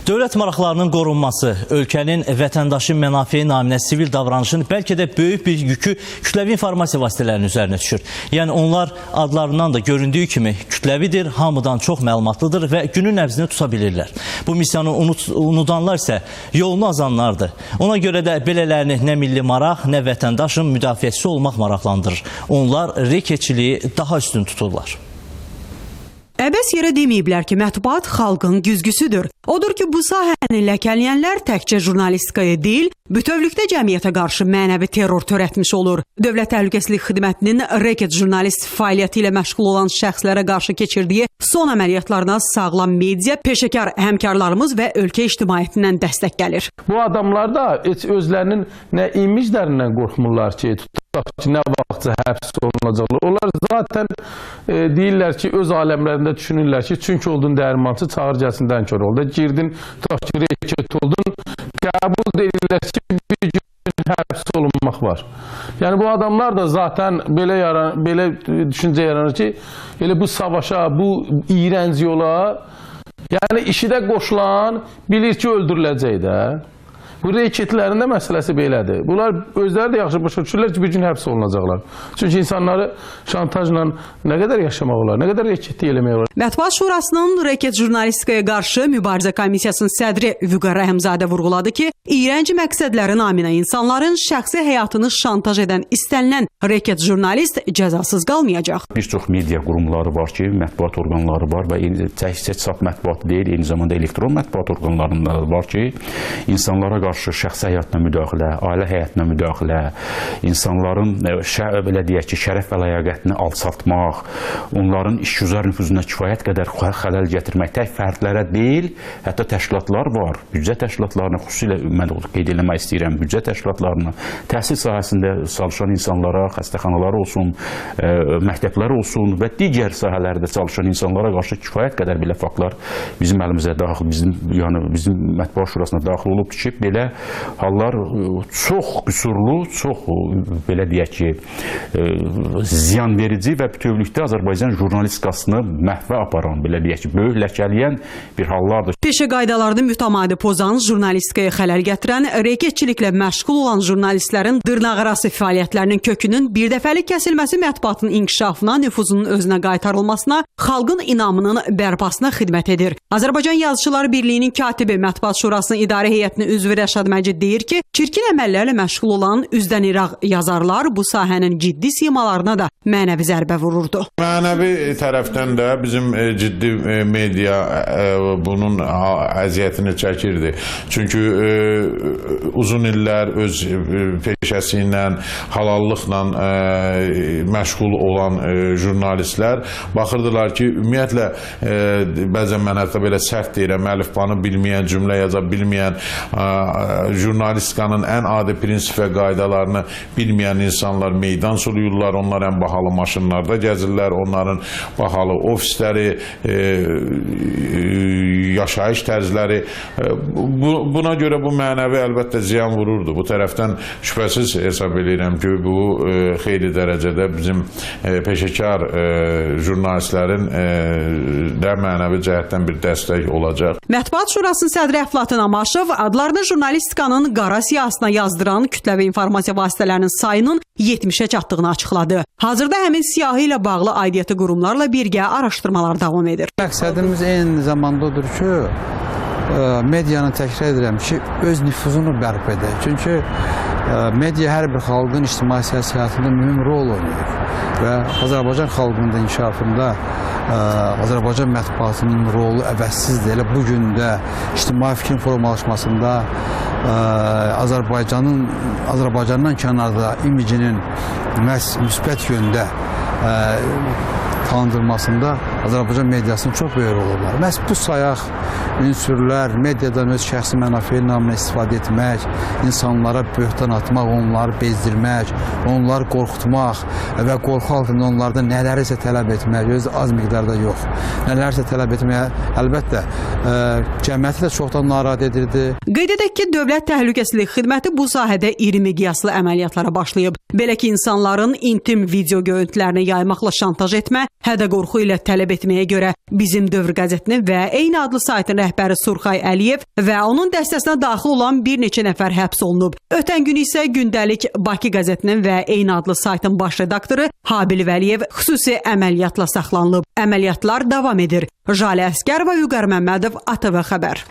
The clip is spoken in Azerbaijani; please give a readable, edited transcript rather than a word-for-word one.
Dövlət maraqlarının qorunması, ölkənin vətəndaşın mənafiyi naminə sivil davranışın bəlkə də böyük bir yükü kütləvi informasiya vasitələrinin üzərinə düşür. Yəni onlar adlarından da göründüyü kimi kütləvidir, hamıdan çox məlumatlıdır və günün nəbzini tuta bilirlər. Bu missiyanı unudanlar isə yolunu azanlardır. Ona görə də belələrini nə milli maraq, nə vətəndaşın müdafiəçisi olmaq maraqlandırır. Onlar reketçiliyi daha üstün tuturlar. Əbəs yerə deməyiblər ki, mətbuat xalqın güzgüsüdür. Odur ki, bu sahəni ləkələyənlər təkcə jurnalistikaya deyil, bütövlükdə cəmiyyətə qarşı mənəvi terror törətmiş olur. Dövlət Təhlükəsizlik Xidmətinin reket jurnalist fəaliyyəti ilə məşğul olan şəxslərə qarşı keçirdiyi son əməliyyatlarına sağlam media, peşəkar həmkarlarımız və ölkə ictimaiyyətindən dəstək gəlir. Bu adamlar da heç özlərinin nə imiclərindən qorxmurlar ki, nə vaxtca həbs olunacaqlar. Onlar zaten deyirlər ki, öz aləmlərində düşünürlər ki, çünki oldun dəyirmançı, çağır gəlsindən kör oldu. Girdin, tutaq ki, reket oldun, qəbul edirlər ki, bir gün həbs olunmaq var. Yəni bu adamlar da zaten belə düşüncə yaranır ki, elə bu savaşa, bu iğrənc yola, yəni işidə qoşulan bilir ki, öldürüləcək də. Bu reketlərin də məsələsi belədir. Bunlar özləri də yaxşı başa düşürlər ki, bir gün həbs olunacaqlar. Çünki insanları şantajla nə qədər yaşamaq olar, nə qədər reketli eləmək olar. Mətbuat Şurasının reket jurnalistikaya qarşı mübarizə komissiyasının sədri Vüqar Rəhimzadə vurğuladı ki, iğrənc məqsədləri naminə insanların şəxsi həyatını şantaj edən istənilən reket jurnalist cəzasız qalmayacaq. Bir çox media qurumları var ki, mətbuat orqanları var və təkcə çap mətbuatı deyil, eyni zamanda elektron mətbuat orqanlarında var ki, insanlara qarşı şəxsi həyatına müdaxilə, ailə həyatına müdaxilə, insanların belə deyək ki, şərəf və ləyaqətini alçaltmaq, onların işgüzar nüfuzuna kifayət qədər xələl gətirmək tək fərdlərə deyil, hətta təşkilatlar var. Büdcə təşkilatlarına, xüsusilə mən qeyd eləmək istəyirəm, büdcə təşkilatlarına, təhsil sahəsində çalışan insanlara, xəstəxanalar olsun, məktəblər olsun və digər sahələrdə çalışan insanlara qarşı kifayət qədər belə faktlar bizim əlimizə daxil, bizim mətbuat şurasına daxil olubdur ki, belə hallar çox qüsurlu, çox belə deyək ki, ziyan verici və bütövlükdə Azərbaycan jurnalistikasını məhvə aparan, belə deyək ki, böyük ləkələyən bir hallardır. Peşə qaydalarını mütəmadi pozan, jurnalistikaya xələl gətirən, reketçiliklə məşğul olan jurnalistlərin dırnaqarası fəaliyyətlərinin kökünün birdəfəlik kəsilməsi mətbuatın inkişafına, nüfuzunun özünə qaytarılmasına, xalqın inamının bərpasına xidmət edir. Azərbaycan Yazıçılar Birliyinin katibi Mətbuat Şurasının idarə heyətinin üzvü Rəşad Məcid deyir ki, çirkin əməllərlə məşğul olan üzdən iraq yazarlar bu sahənin ciddi simalarına da mənəvi zərbə vururdu. Mənəvi tərəfdən də bizim ciddi media bunun əziyyətini çəkirdi. Çünki uzun illər öz peşəsi ilə, halallıqla məşğul olan jurnalistlər baxırdılar ki, ümumiyyətlə bəzən mən hətta belə sərt deyirəm, əlifbanı bilməyən, cümlə yaza bilməyən, jurnalistikanın ən adi prinsip və qaydalarını bilməyən insanlar meydan suluyurlar, onlar ən bahalı maşınlarda gəzirlər, onların bahalı ofisləri, yaşayış tərzləri, buna görə bu mənəvi əlbəttə ziyan vururdu. Bu tərəfdən şübhəsiz hesab edirəm ki, bu xeyli dərəcədə bizim peşəkar jurnalistlərin də mənəvi cəhətdən bir dəstək olacaq. Mətbuat Şurasının sədri Əflatın Amaşov adlarını jurnalistikanın qara siyahısına yazdıran kütləvi informasiya vasitələrinin sayının 70-ə çatdığını açıqladı. Hazırda həmin siyahı ilə bağlı aidiyyəti qurumlarla birgə araşdırmalar davam edir. Məqsədimiz eyni zamanda odur ki, medianı təkrar edirəm ki, öz nüfuzunu bərpa edək. Çünki media hər bir xalqın ictimai siyasi həyatında mühüm rol oynayır və Azərbaycan xalqının da inkişafında Azərbaycan mətbuatının rolu əvəzsizdir. Elə bugün də ictimai fikrin formalaşmasında Azərbaycandan kənarda imicinin məhz müsbət yöndə tanındırmasında Azərbaycan mediasının çox böyük rolu var. Məhz bu sayaq ünsürlər mediadan öz şəxsi mənafiyi naminə istifadə etmək, insanlara böhtan atmaq, onları bezdirmək, onları qorxutmaq və qorxu altında onlardan nələrisə tələb etmək, öz az miqdarda yox, nələrisə tələb etmək əlbəttə cəmiyyəti də çoxdan narahat edirdi. Qeyd edək ki, Dövlət Təhlükəsizlik Xidməti bu sahədə iri miqyaslı əməliyyatlara başlayıb. Belə ki, insanların intim video görüntülərini yaymaqla şantaj etmə, hədə qorxu ilə tələb tələb etməyə görə Bizim Dövr qəzetinin və eyni adlı saytın rəhbəri Surxay Əliyev və onun dəstəsinə daxil olan bir neçə nəfər həbs olunub. Ötən gün isə gündəlik Bakı qəzetinin və eyni adlı saytın baş redaktoru Habil Vəliyev xüsusi əməliyyatla saxlanılıb. Əməliyyatlar davam edir. Jalə Əsgərova, Vüqar Məmmədov, ATV xəbər.